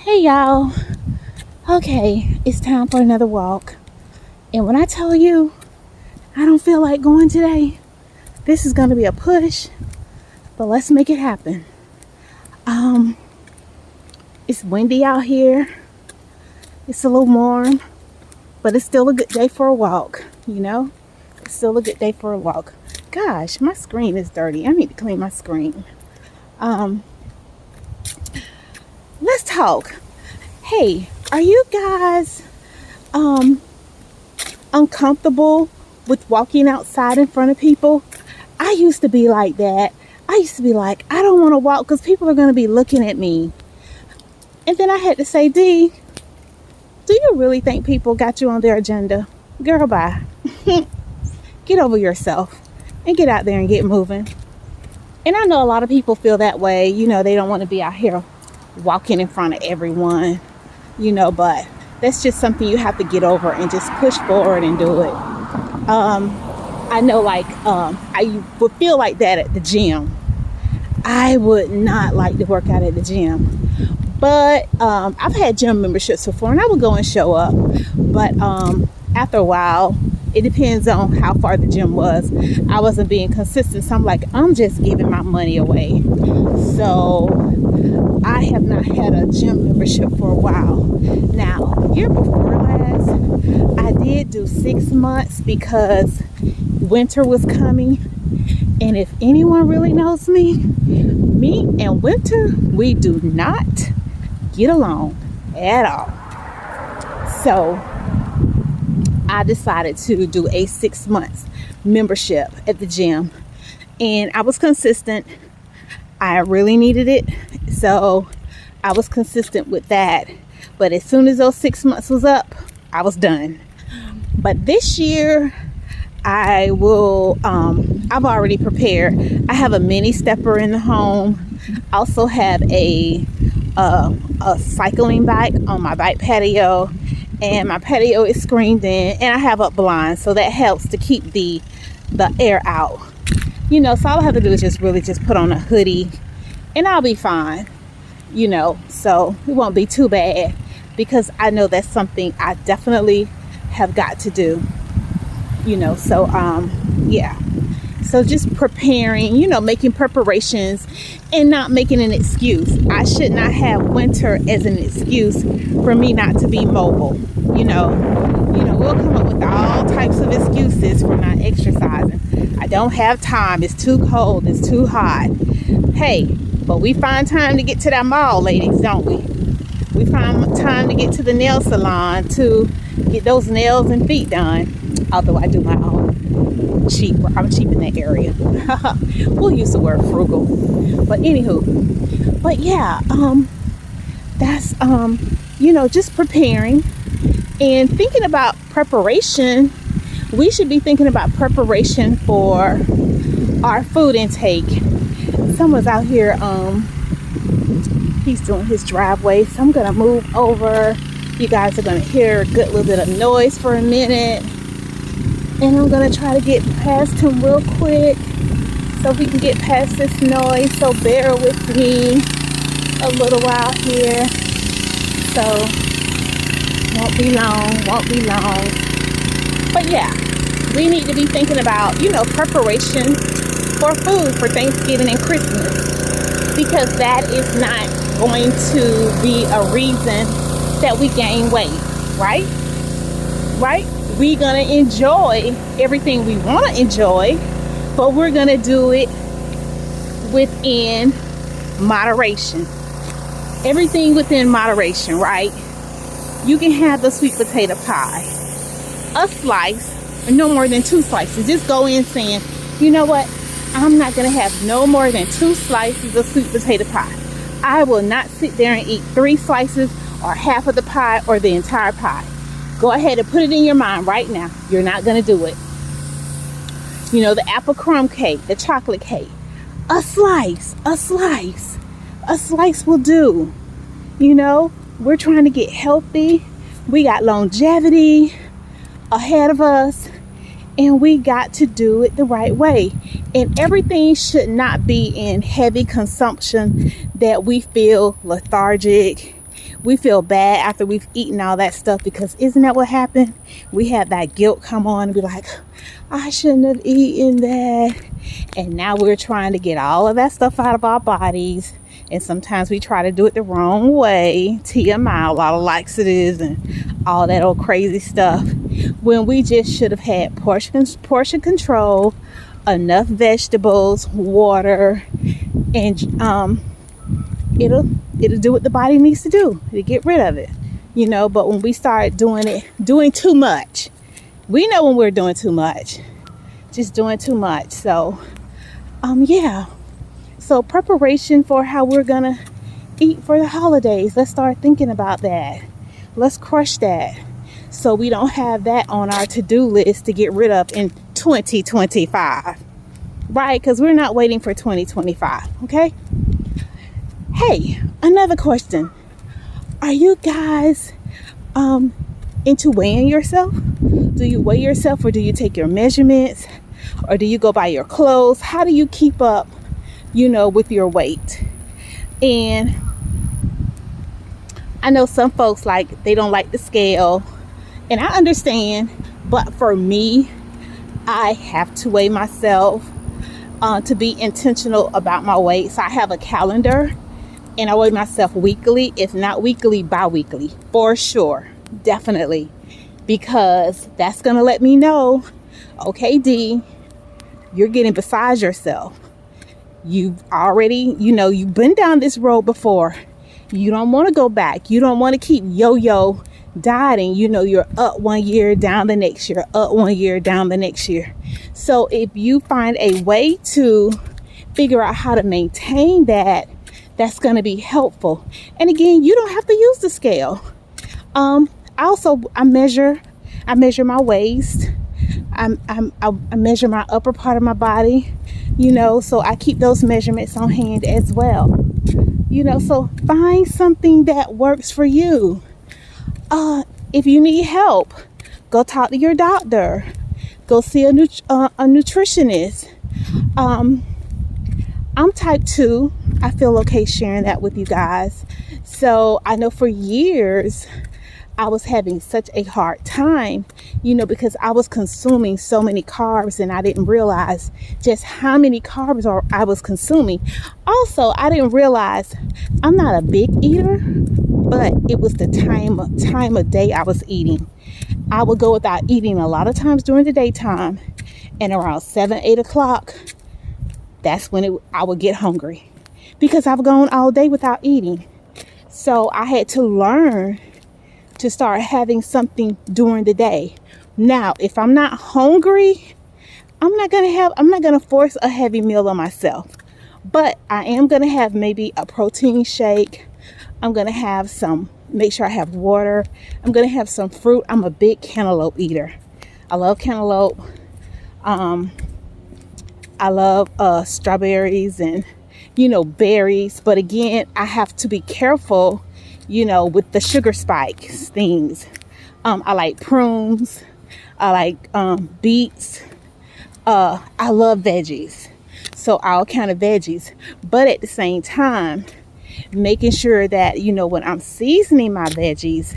Hey y'all. Okay, it's time for another walk. And when I tell you I don't feel like going today, this is gonna be a push, but let's make it happen. Um, it's windy out here. It's a little warm, but it's still a good day for a walk, you know? It's still a good day for a walk. Gosh, my screen is dirty. I need to clean my screen. Um, let's talk. Hey, are you guys uncomfortable with walking outside in front of people? I used to be like that. I used to be like, I don't want to walk because people are going to be looking at me. And then I had to say, D, do you really think people got you on their agenda? Girl, bye. Get over yourself and get out there and get moving. And I know a lot of people feel that way. You know, they don't want to be out here walking in front of everyone, you know, but that's just something you have to get over and just push forward and do it. I know, I would feel like that at the gym. I would not like to work out at the gym. But I've had gym memberships before and I would go and show up. But after a while, it depends on how far the gym was. I wasn't being consistent. So I'm like, I'm just giving my money away. So I have not had a gym membership for a while. Now, year before last, I did do 6 months because winter was coming. And if anyone really knows me and winter, we do not get along at all. So I decided to do a 6 months membership at the gym. And I was consistent. I really needed it. So I was consistent with that. But as soon as those 6 months was up, I was done. But this year, I've already prepared. I have a mini stepper in the home. I also have a cycling bike on my bike patio, and my patio is screened in, and I have up blinds, so that helps to keep the air out. You know, so all I have to do is just put on a hoodie, and I'll be fine. You know, so it won't be too bad because I know that's something I definitely have got to do. You know, so yeah. So just preparing, you know, making preparations and not making an excuse. I should not have winter as an excuse for me not to be mobile. You know, we'll come up with all types of excuses for not exercising. I don't have time. It's too cold. It's too hot. Hey, but we find time to get to that mall, ladies, don't we? We find time to get to the nail salon to get those nails and feet done. Although I do my own. I'm cheap in that area. We'll use the word frugal. But anywho. But yeah, that's you know, just preparing and thinking about preparation. We should be thinking about preparation for our food intake. Someone's out here, he's doing his driveway, so I'm gonna move over. You guys are gonna hear a good little bit of noise for a minute. And I'm going to try to get past him real quick so we can get past this noise. So bear with me a little while here. So won't be long. But yeah, we need to be thinking about, you know, preparation for food for Thanksgiving and Christmas. Because that is not going to be a reason that we gain weight, right? Right? We're going to enjoy everything we want to enjoy, but we're going to do it within moderation. Everything within moderation, right? You can have the sweet potato pie. A slice, or no more than 2 slices. Just go in saying, you know what? I'm not going to have no more than 2 slices of sweet potato pie. I will not sit there and eat 3 slices or half of the pie or the entire pie. Go ahead and put it in your mind right now. You're not going to do it. You know, the apple crumb cake, the chocolate cake. A slice will do. You know, we're trying to get healthy. We got longevity ahead of us. And we got to do it the right way. And everything should not be in heavy consumption that we feel lethargic We feel bad after we've eaten all that stuff, because isn't that what happened? We had that guilt come on and be like, I shouldn't have eaten that. And now we're trying to get all of that stuff out of our bodies. And sometimes we try to do it the wrong way. TMI, a lot of laxatives and all that old crazy stuff. When we just should have had portion control, enough vegetables, water, and it'll do what the body needs to do to get rid of it. But when we start doing too much, we know when we're doing too much, just doing too much. So, yeah. So preparation for how we're gonna eat for the holidays. Let's start thinking about that. Let's crush that, so we don't have that on our to-do list to get rid of in 2025, right? Because we're not waiting for 2025. Okay. Hey, another question. Are you guys into weighing yourself? Do you weigh yourself, or do you take your measurements, or do you go by your clothes? How do you keep up, with your weight? And I know some folks, they don't like the scale, and I understand, but for me, I have to weigh myself to be intentional about my weight. So I have a calendar, and I weigh myself weekly, if not weekly, bi-weekly, for sure, definitely, because that's going to let me know, okay, D, you're getting beside yourself. You've already, you've been down this road before. You don't want to go back. You don't want to keep yo-yo dieting. You're up 1 year, down the next year, up 1 year, down the next year. So if you find a way to figure out how to maintain that, that's going to be helpful. And again, you don't have to use the scale. I measure my waist. I measure my upper part of my body, so I keep those measurements on hand as well. So find something that works for you. If you need help, go talk to your doctor. Go see a nutritionist. I'm type 2. I feel okay sharing that with you guys. So I know for years I was having such a hard time, because I was consuming so many carbs, and I didn't realize just how many carbs I was consuming. Also, I didn't realize I'm not a big eater, but it was the time of day I was eating. I would go without eating a lot of times during the daytime, and around 7-8 o'clock, that's when I would get hungry, because I've gone all day without eating. So I had to learn to start having something during the day. Now, if I'm not hungry, I'm not gonna force a heavy meal on myself, but I am gonna have maybe a protein shake. I'm gonna have make sure I have water. I'm gonna have some fruit. I'm a big cantaloupe eater. I love cantaloupe. I love strawberries and berries, but again, I have to be careful with the sugar spikes things. I like prunes. I like beets. I love veggies, so all kind of veggies, but at the same time, making sure that when I'm seasoning my veggies,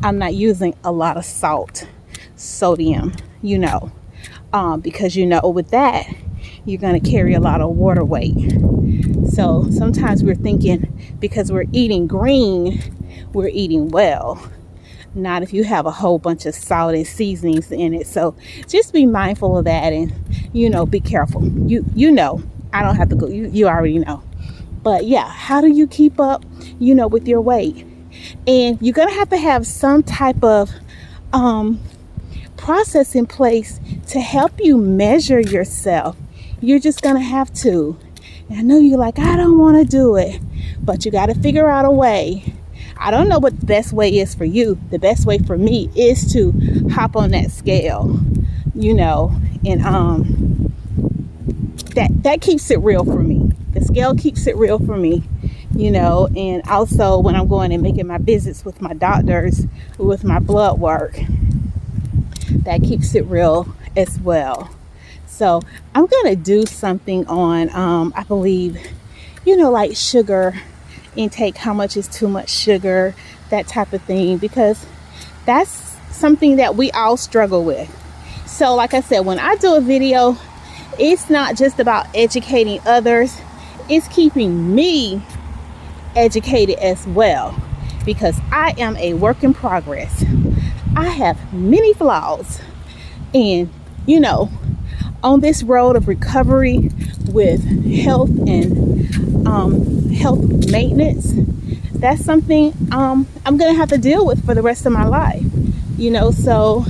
I'm not using a lot of sodium, because with that, you're going to carry a lot of water weight. So sometimes we're thinking because we're eating green, we're eating well. Not if you have a whole bunch of salt and seasonings in it. So just be mindful of that, and be careful. I don't have to go. You already know. But yeah, how do you keep up with your weight? And you're gonna have to have some type of process in place to help you measure yourself. You're just gonna have to. And I know you're like, I don't want to do it, but you got to figure out a way. I don't know what the best way is for you. The best way for me is to hop on that scale, and that keeps it real for me. The scale keeps it real for me, and also when I'm going and making my visits with my doctors, with my blood work, that keeps it real as well. So I'm going to do something on, I believe, like sugar intake, how much is too much sugar, that type of thing, because that's something that we all struggle with. So like I said, when I do a video, it's not just about educating others, it's keeping me educated as well, because I am a work in progress. I have many flaws, and you know, on this road of recovery with health and health maintenance, that's something I'm gonna have to deal with for the rest of my life, you know. So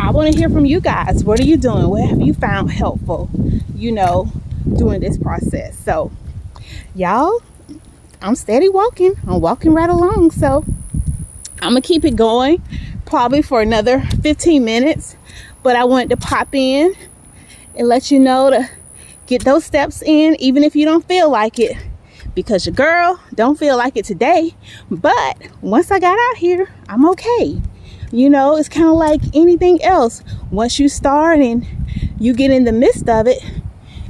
I want to hear from you guys. What are you doing? What have you found helpful, you know, during this process? So y'all, I'm steady walking. I'm walking right along. So I'm gonna keep it going probably for another 15 minutes, but I wanted to pop in and let you know to get those steps in, even if you don't feel like it, because your girl don't feel like it today. But once I got out here, I'm okay. You know, it's kind of like anything else. Once you start and you get in the midst of it,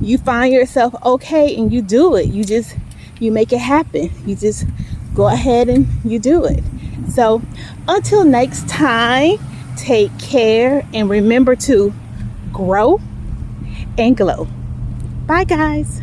you find yourself okay and you do it. You make it happen. You just go ahead and you do it. So until next time, take care and remember to grow and glow. Bye guys.